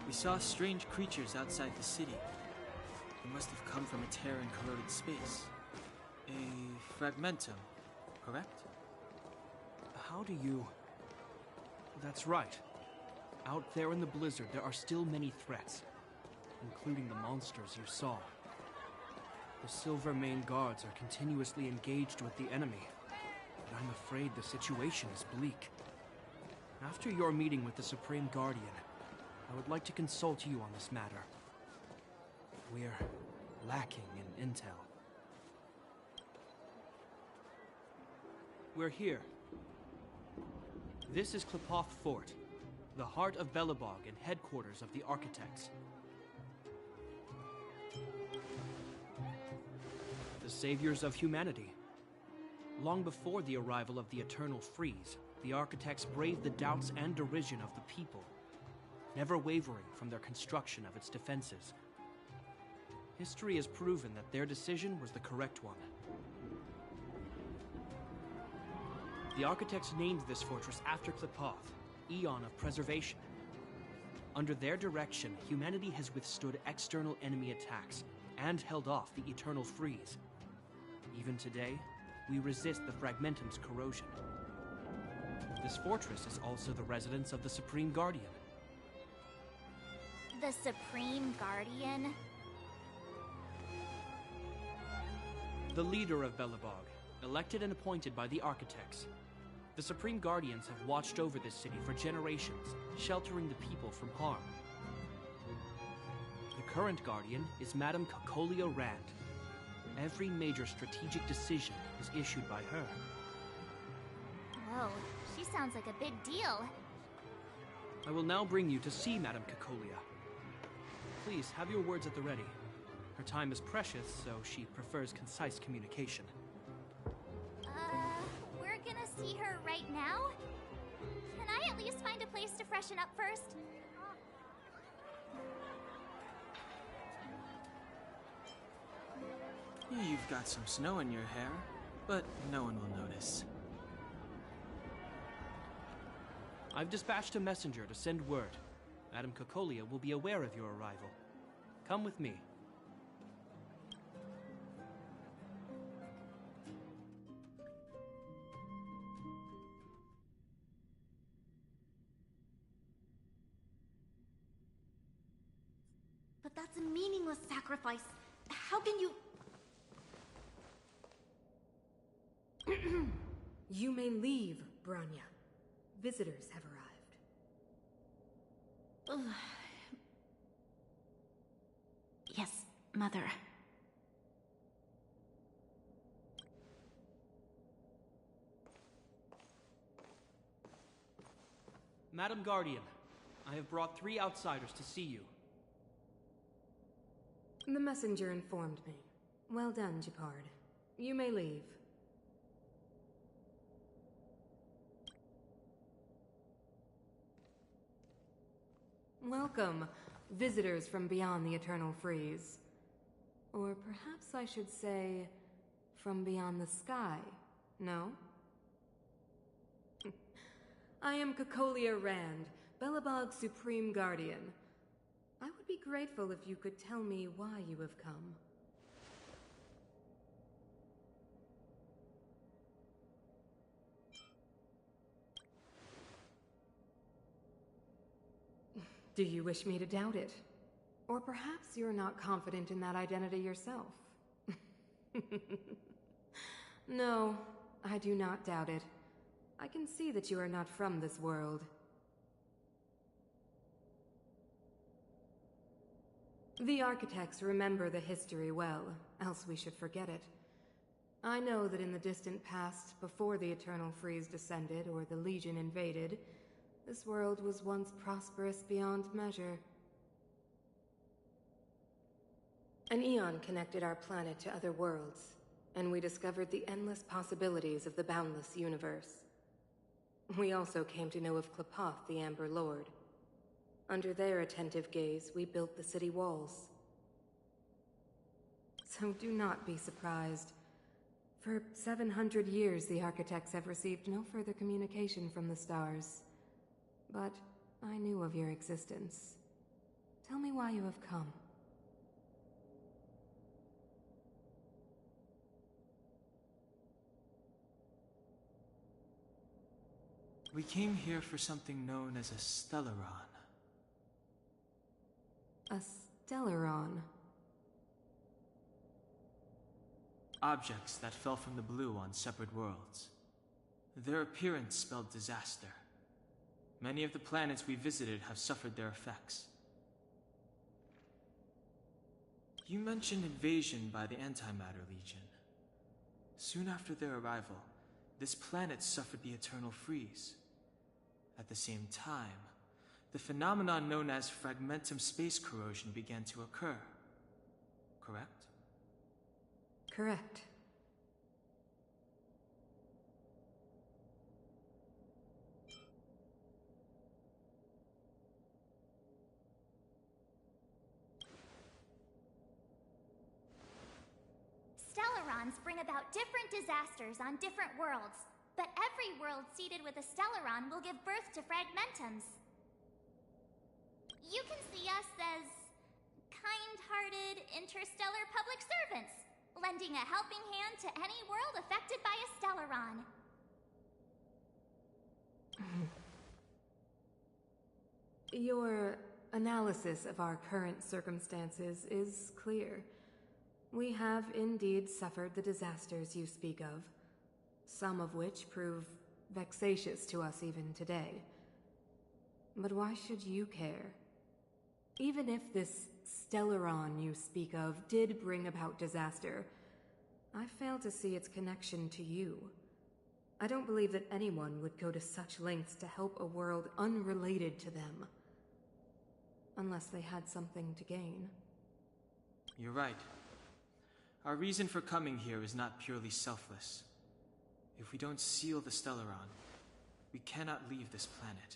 We saw strange creatures outside the city. They must have come from a tear in corroded space. A fragmentum, correct? How do you... That's right. Out there in the blizzard, there are still many threats, including the monsters you saw. The Silver Mane guards are continuously engaged with the enemy, but I'm afraid the situation is bleak. After your meeting with the Supreme Guardian, I would like to consult you on this matter. We're lacking in intel. We're here. This is Klepoth Fort, the heart of Belobog and headquarters of the Architects. The saviors of humanity. Long before the arrival of the Eternal Freeze, the Architects braved the doubts and derision of the people, never wavering from their construction of its defenses. History has proven that their decision was the correct one. The Architects named this fortress after Klepoth, Eon of Preservation. Under their direction, humanity has withstood external enemy attacks and held off the Eternal Freeze. Even today, we resist the Fragmentum's corrosion. This fortress is also the residence of the Supreme Guardian. The Supreme Guardian? The leader of Belobog, elected and appointed by the Architects. The Supreme Guardians have watched over this city for generations, sheltering the people from harm. The current Guardian is Madame Cocolia Rand. Every major strategic decision is issued by her. Whoa, she sounds like a big deal. I will now bring you to see Madame Cocolia. Please, have your words at the ready. Her time is precious, so she prefers concise communication. We're gonna see her right now? Can I at least find a place to freshen up first? You've got some snow in your hair, but no one will notice. I've dispatched a messenger to send word. Madame Cocolia will be aware of your arrival. Come with me. But that's a meaningless sacrifice. How can you... You may leave, Branya. Visitors have arrived. Yes, Mother. Madam Guardian, I have brought 3 outsiders to see you. The messenger informed me. Well done, Gepard. You may leave. Welcome, visitors from beyond the Eternal Freeze. Or perhaps I should say, from beyond the sky, no? I am Cocolia Rand, Belobog's Supreme Guardian. I would be grateful if you could tell me why you have come. Do you wish me to doubt it? Or perhaps you're not confident in that identity yourself? No, I do not doubt it. I can see that you are not from this world. The Architects remember the history well, else we should forget it. I know that in the distant past, before the Eternal Freeze descended or the Legion invaded, this world was once prosperous beyond measure. An eon connected our planet to other worlds, and we discovered the endless possibilities of the boundless universe. We also came to know of Klepoth, the Amber Lord. Under their attentive gaze, we built the city walls. So do not be surprised. For 700 years, the Architects have received no further communication from the stars. But I knew of your existence. Tell me why you have come. We came here for something known as a Stellaron. A Stellaron? Objects that fell from the blue on separate worlds. Their appearance spelled disaster. Many of the planets we visited have suffered their effects. You mentioned invasion by the Antimatter Legion. Soon after their arrival, this planet suffered the eternal freeze. At the same time, the phenomenon known as fragmentum space corrosion began to occur. Correct? Correct. Stellarons bring about different disasters on different worlds, but every world seeded with a Stellaron will give birth to fragmentums. You can see us as kind-hearted interstellar public servants, lending a helping hand to any world affected by a Stellaron. Your analysis of our current circumstances is clear. We have indeed suffered the disasters you speak of, some of which prove vexatious to us even today. But why should you care? Even if this Stellaron you speak of did bring about disaster, I fail to see its connection to you. I don't believe that anyone would go to such lengths to help a world unrelated to them. Unless they had something to gain. You're right. Our reason for coming here is not purely selfless. If we don't seal the Stellaron, we cannot leave this planet.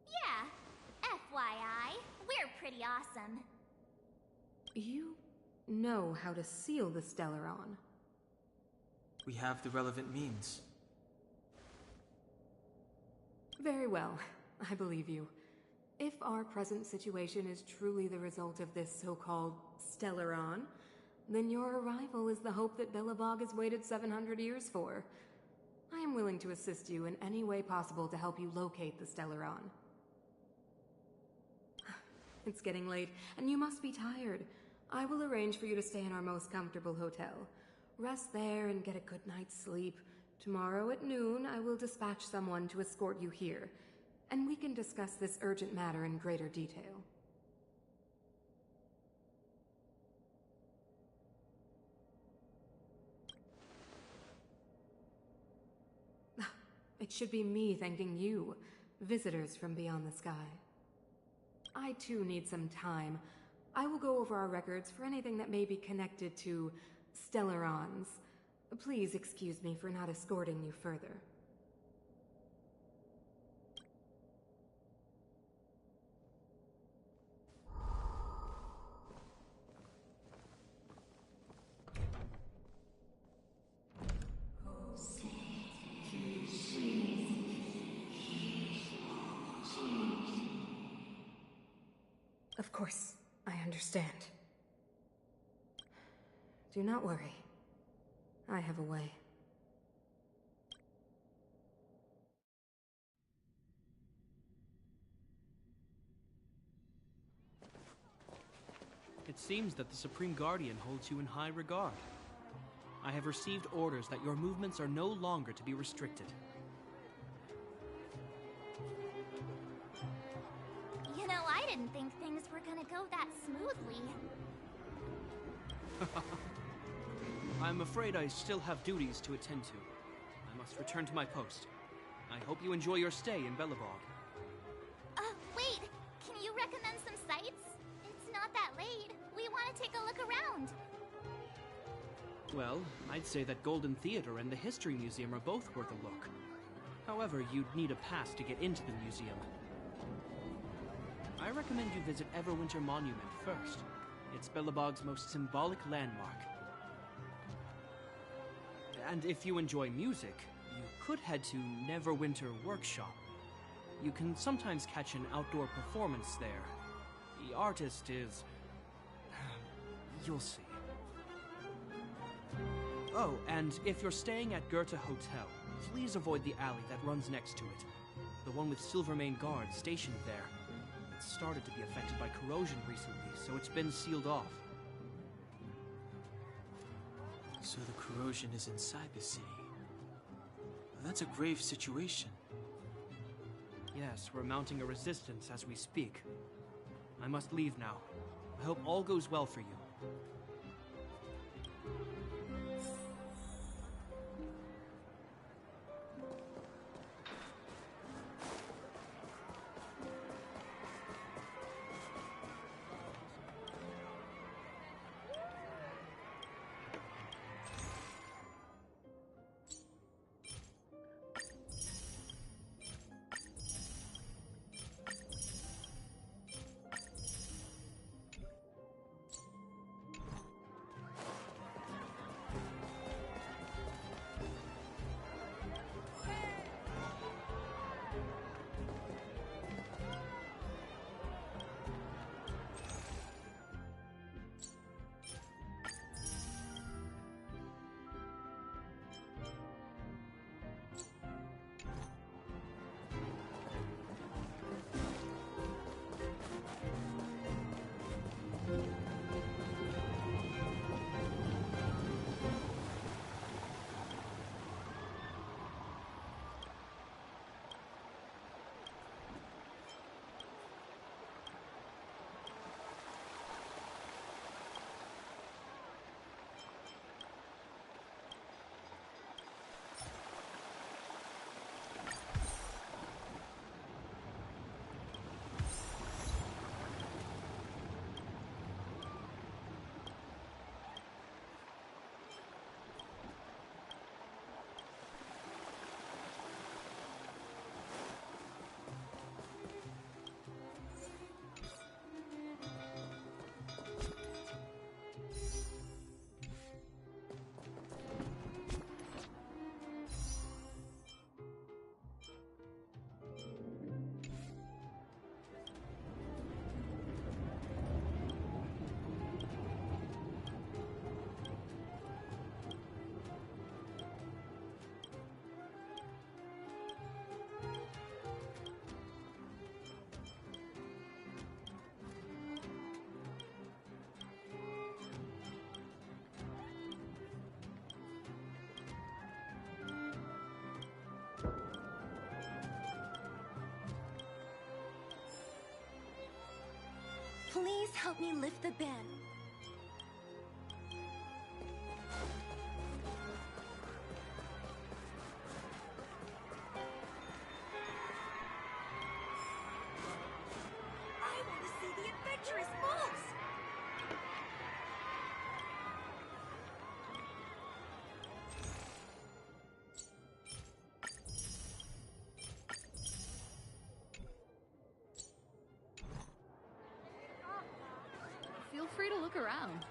Yeah, FYI, we're pretty awesome. You know how to seal the Stellaron. We have the relevant means. Very well, I believe you. If our present situation is truly the result of this so-called Stellaron, then your arrival is the hope that Belobog has waited 700 years for. I am willing to assist you in any way possible to help you locate the Stellaron. It's getting late, and you must be tired. I will arrange for you to stay in our most comfortable hotel. Rest there and get a good night's sleep. Tomorrow at noon, I will dispatch someone to escort you here, and we can discuss this urgent matter in greater detail. It should be me thanking you, visitors from beyond the sky. I too need some time. I will go over our records for anything that may be connected to Stellarons. Please excuse me for not escorting you further. Of course, I understand. Do not worry. I have a way. It seems that the Supreme Guardian holds you in high regard. I have received orders that your movements are no longer to be restricted. You know, I didn't think things were gonna go that smoothly. I'm afraid I still have duties to attend to. I must return to my post. I hope you enjoy your stay in Belobog. Wait! Can you recommend some sites? It's not that late. We want to take a look around. Well, I'd say that Golden Theater and the History Museum are both worth a look. However, you'd need a pass to get into the museum. I recommend you visit Everwinter Monument first. It's Belobog's most symbolic landmark. And if you enjoy music, you could head to Neverwinter Workshop. You can sometimes catch an outdoor performance there. The artist is... you'll see. Oh, and if you're staying at Goethe Hotel, please avoid the alley that runs next to it. The one with Silvermane guards stationed there. It's started to be affected by corrosion recently, so it's been sealed off. So the corrosion is inside the city. That's a grave situation. Yes, we're mounting a resistance as we speak. I must leave now. I hope all goes well for you. Please help me lift the bin. I want to see the adventurous moves! Feel free to look around.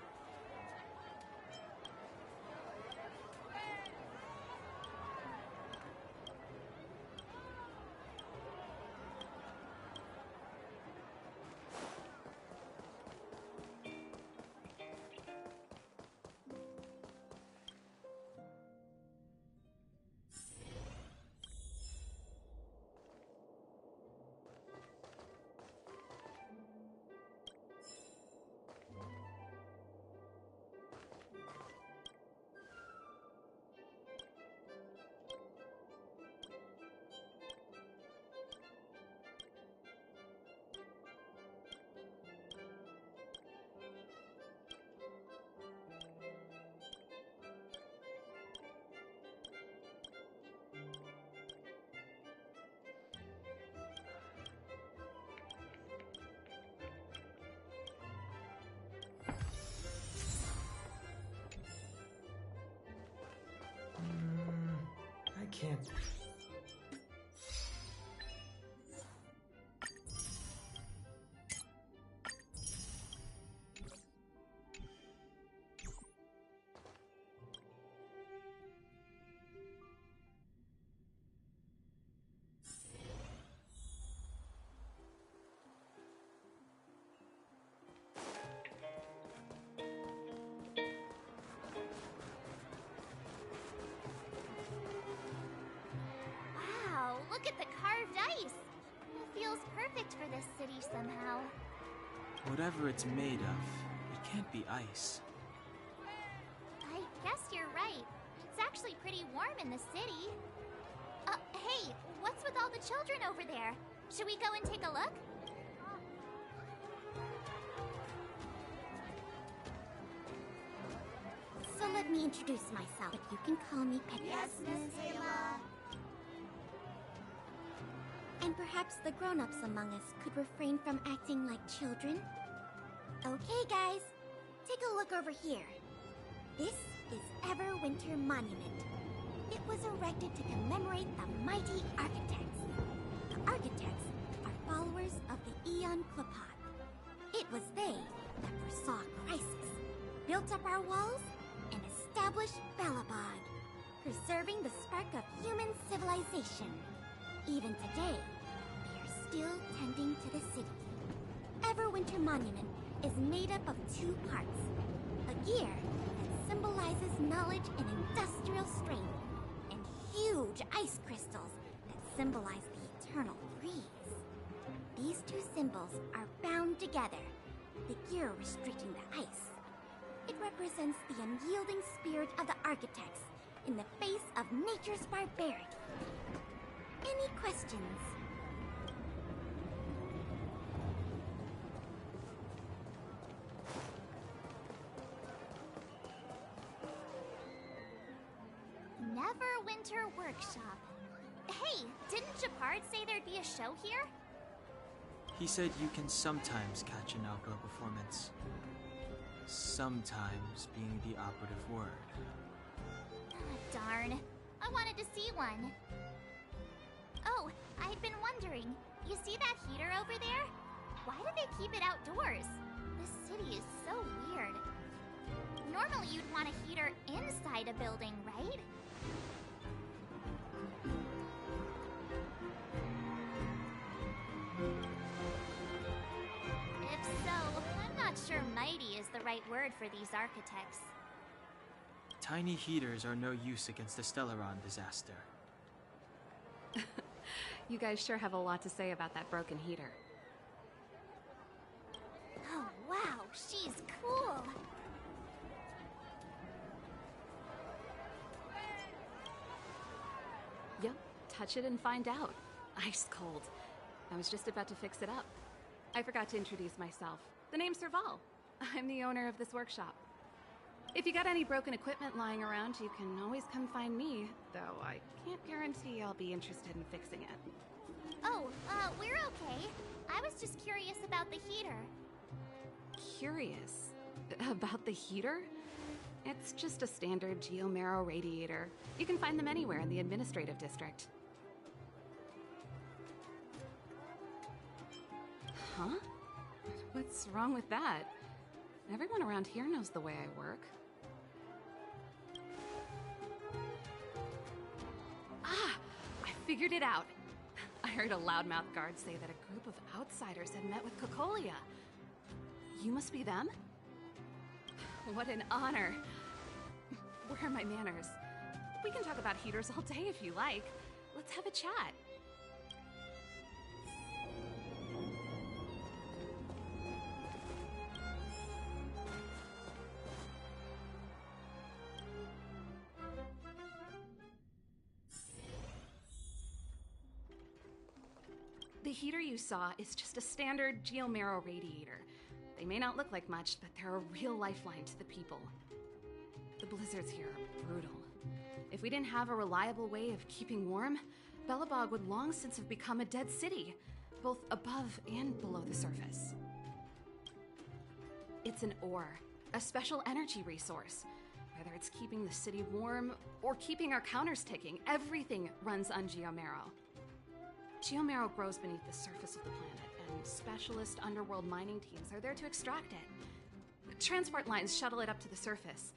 I can't. look at the carved ice. It feels perfect for this city somehow. Whatever it's made of, it can't be ice. I guess you're right. It's actually pretty warm in the city. Hey, what's with all the children over there? Should we go and take a look? So let me introduce myself, but you can call me Petra. Yes, Miss Taylor. And perhaps the grown-ups among us could refrain from acting like children. Okay, guys, take a look over here. This is Everwinter Monument. It was erected to commemorate the mighty architects. The architects are followers of the Aeon Klapoth. It was they that foresaw crisis, built up our walls, and established Belobog, preserving the spark of human civilization. Even today, they are still tending to the city. Everwinter Monument is made up of 2 parts. A gear that symbolizes knowledge and industrial strength, and huge ice crystals that symbolize the eternal freeze. These 2 symbols are bound together, the gear restricting the ice. It represents the unyielding spirit of the architects in the face of nature's barbarity. Any questions? Neverwinter Workshop. Hey, didn't Japard say there'd be a show here? He said you can sometimes catch an outdoor performance. Sometimes being the operative word. Darn. I wanted to see one. Oh, I'd been wondering. You see that heater over there? Why do they keep it outdoors? This city is so weird. Normally you'd want a heater inside a building, right? If so, I'm not sure mighty is the right word for these architects. Tiny heaters are no use against the Stellaron disaster. You guys sure have a lot to say about that broken heater. Oh, wow, she's cool. Yep, touch it and find out. Ice cold. I was just about to fix it up. I forgot to introduce myself. The name's Serval. I'm the owner of this workshop. If you got any broken equipment lying around, you can always come find me, though I can't guarantee I'll be interested in fixing it. Oh, we're okay. I was just curious about the heater. Curious? About the heater? It's just a standard geomarrow radiator. You can find them anywhere in the administrative district. Huh? What's wrong with that? Everyone around here knows the way I work. Ah! I figured it out! I heard a loudmouth guard say that a group of outsiders had met with Cocolia. You must be them? What an honor. Where are my manners? We can talk about heaters all day if you like. Let's have a chat. The heater you saw is just a standard geomarrow radiator. They may not look like much, but they're a real lifeline to the people. The blizzards here are brutal. If we didn't have a reliable way of keeping warm, Belobog would long since have become a dead city, both above and below the surface. It's an ore, a special energy resource. Whether it's keeping the city warm or keeping our counters ticking, everything runs on geomarrow. Geomarrow grows beneath the surface of the planet, and specialist underworld mining teams are there to extract it. Transport lines shuttle it up to the surface.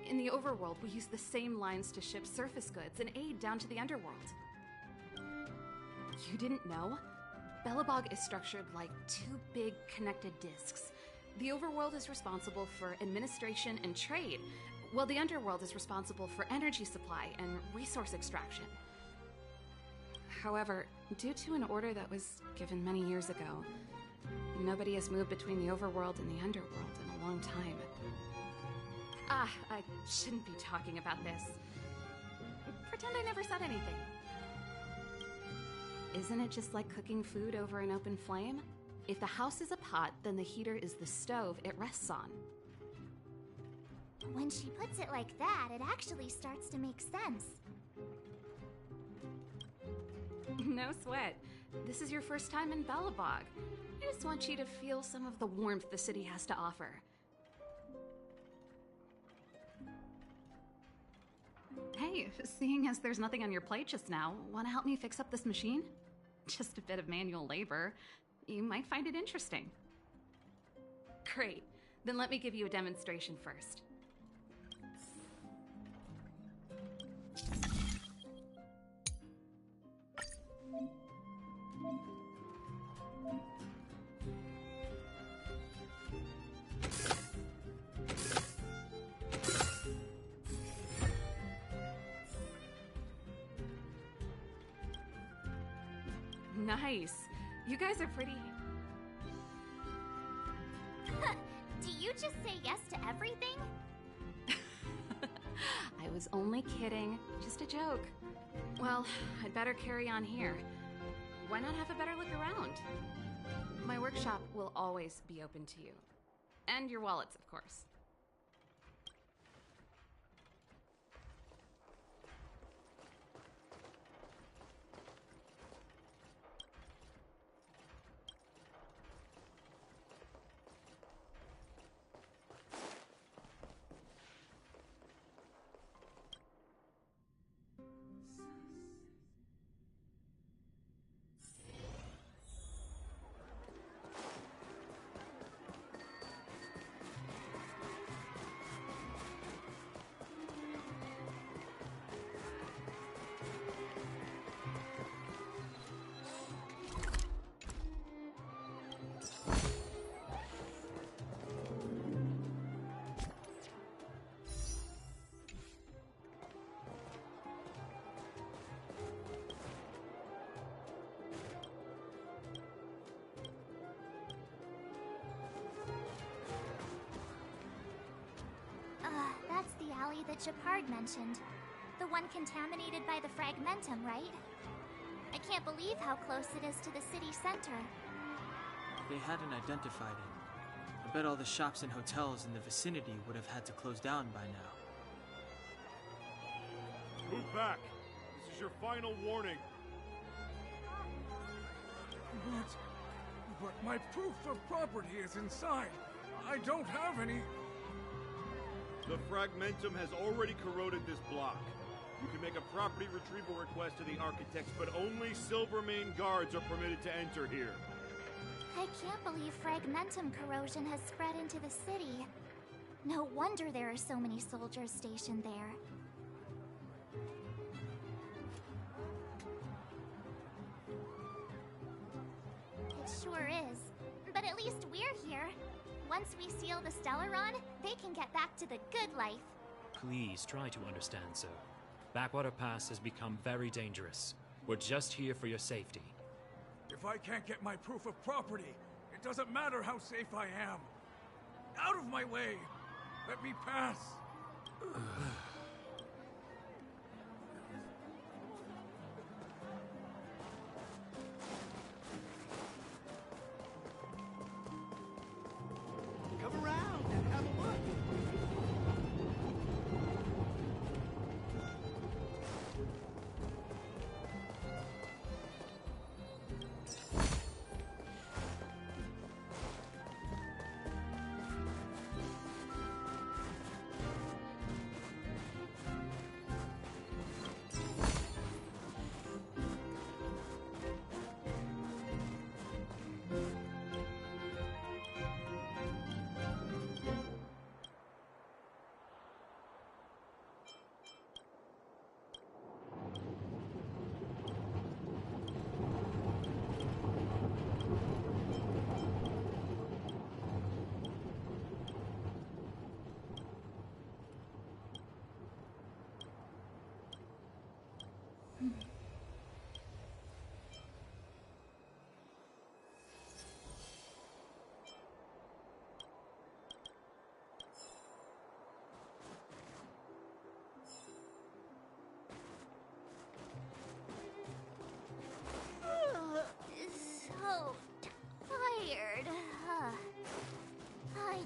In the overworld, we use the same lines to ship surface goods and aid down to the underworld. You didn't know? Belobog is structured like 2 big connected disks. The overworld is responsible for administration and trade, while the underworld is responsible for energy supply and resource extraction. However, due to an order that was given many years ago, nobody has moved between the overworld and the underworld in a long time. Ah, I shouldn't be talking about this. Pretend I never said anything. Isn't it just like cooking food over an open flame? If the house is a pot, then the heater is the stove it rests on. When she puts it like that, it actually starts to make sense. No sweat. This is your first time in Belobog. I just want you to feel some of the warmth the city has to offer. Hey, seeing as there's nothing on your plate just now, want to help me fix up this machine? Just a bit of manual labor. You might find it interesting. Great. Then let me give you a demonstration first. Nice. You guys are pretty... Do you just say yes to everything? I was only kidding. Just a joke. Well, I'd better carry on here. Why not have a better look around? My workshop will always be open to you. And your wallets, of course. That's the alley that Shepard mentioned. The one contaminated by the fragmentum, right? I can't believe how close it is to the city center. They hadn't identified it. I bet all the shops and hotels in the vicinity would have had to close down by now. Move back! This is your final warning. But my proof of property is inside. I don't have any... The fragmentum has already corroded this block. You can make a property retrieval request to the architects, but only Silvermane guards are permitted to enter here. I can't believe fragmentum corrosion has spread into the city. No wonder there are so many soldiers stationed there. It sure is. But at least we're here. Once we seal the Stellaron, they can get back to the good life. Please try to understand, sir. Backwater Pass has become very dangerous. We're just here for your safety. If I can't get my proof of property, it doesn't matter how safe I am. Out of my way! Let me pass! Come around and have a look.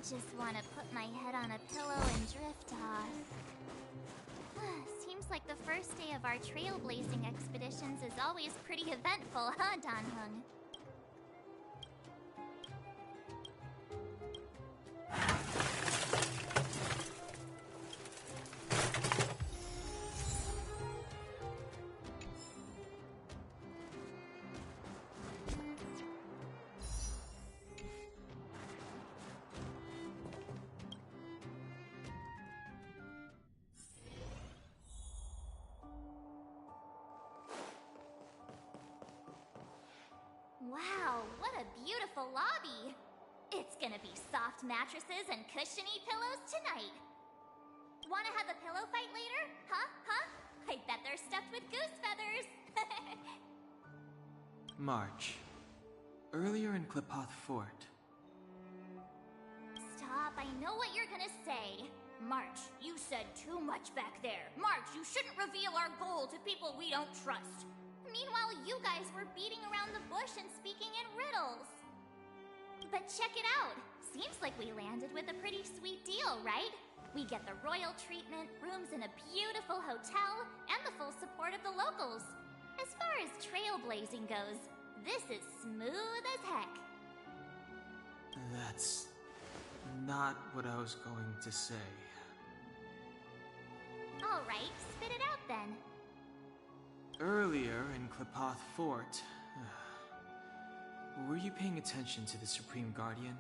just want to put my head on a pillow and drift off. Seems like the first day of our trailblazing expeditions is always pretty eventful, huh, Dan-hung? Wow, what a beautiful lobby! It's gonna be soft mattresses and cushiony pillows tonight. Wanna have a pillow fight later? Huh? I bet they're stuffed with goose feathers! March. Earlier in Klipoth Fort. Stop, I know what you're gonna say. March, you said too much back there. March, you shouldn't reveal our goal to people we don't trust. Meanwhile, you guys were beating around the bush and speaking in riddles. But check it out. Seems like we landed with a pretty sweet deal, right? We get the royal treatment, rooms in a beautiful hotel, and the full support of the locals. As far as trailblazing goes, this is smooth as heck. That's not what I was going to say. All right, spit it out then. Earlier in Klipoth Fort, were you paying attention to the Supreme Guardian?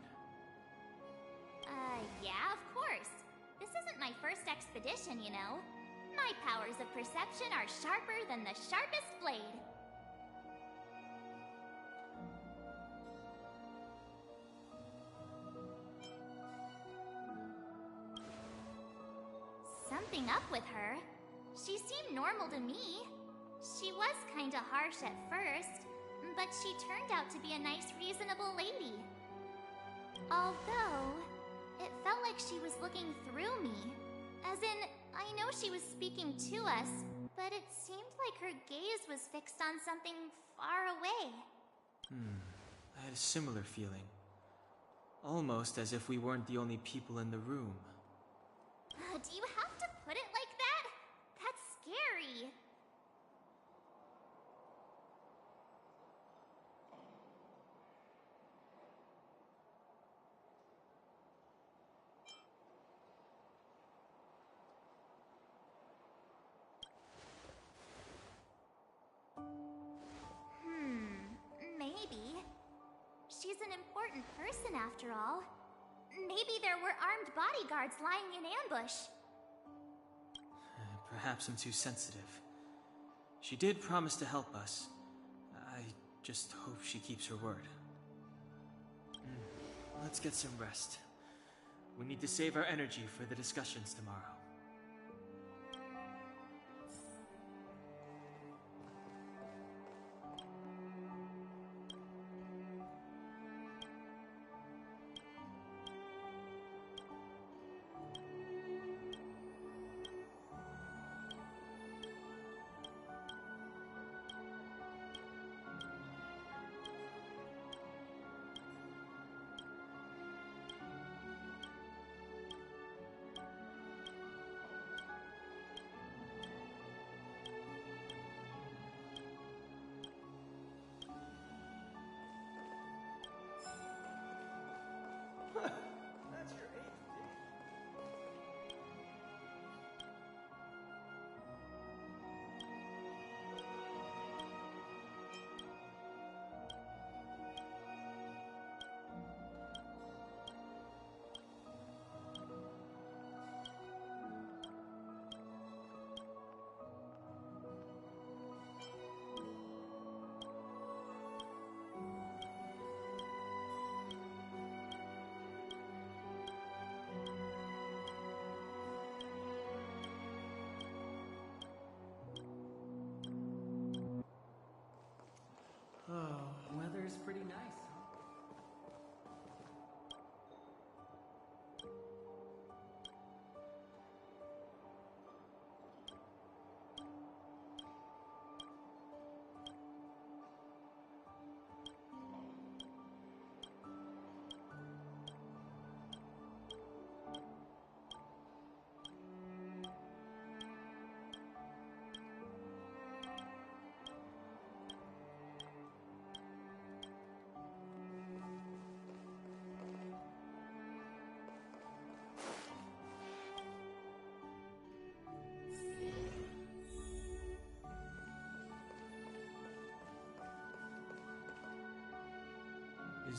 Yeah, of course. This isn't my first expedition, you know. My powers of perception are sharper than the sharpest blade. Something up with her. She seemed normal to me. She was kinda harsh at first, but she turned out to be a nice, reasonable lady. Although, it felt like she was looking through me. As in, I know she was speaking to us, but it seemed like her gaze was fixed on something far away. I had a similar feeling. Almost as if we weren't the only people in the room. Do you have to put it like that? That's scary. Maybe. She's an important person after all. Maybe there were armed bodyguards lying in ambush. Perhaps I'm too sensitive. She did promise to help us. I just hope she keeps her word. Let's get some rest. We need to save our energy for the discussions tomorrow.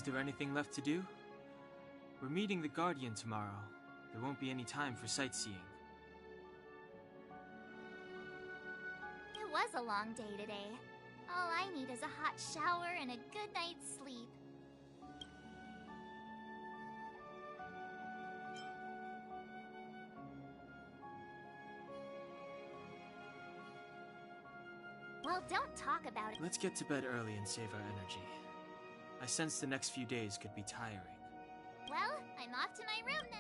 Is there anything left to do? We're meeting the Guardian tomorrow. There won't be any time for sightseeing. It was a long day today. All I need is a hot shower and a good night's sleep. Well, don't talk about it. Let's get to bed early and save our energy. I sense the next few days could be tiring. Well, I'm off to my room then.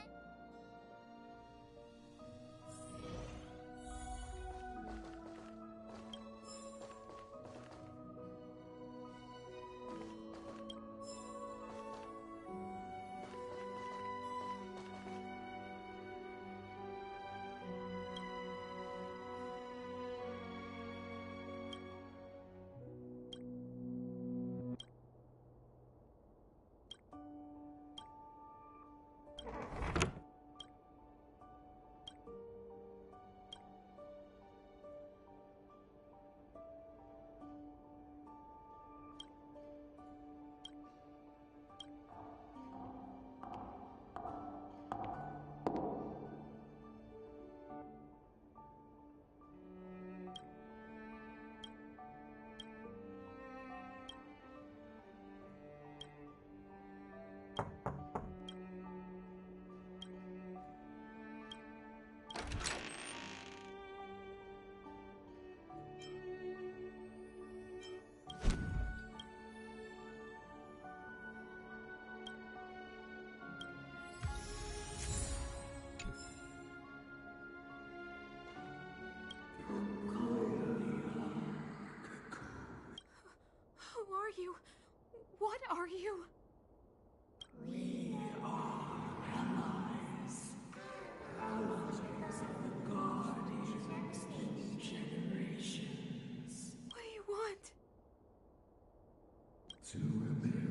Who are you? What are you? We are allies. Allies of the Guardians in generations. What do you want? To repair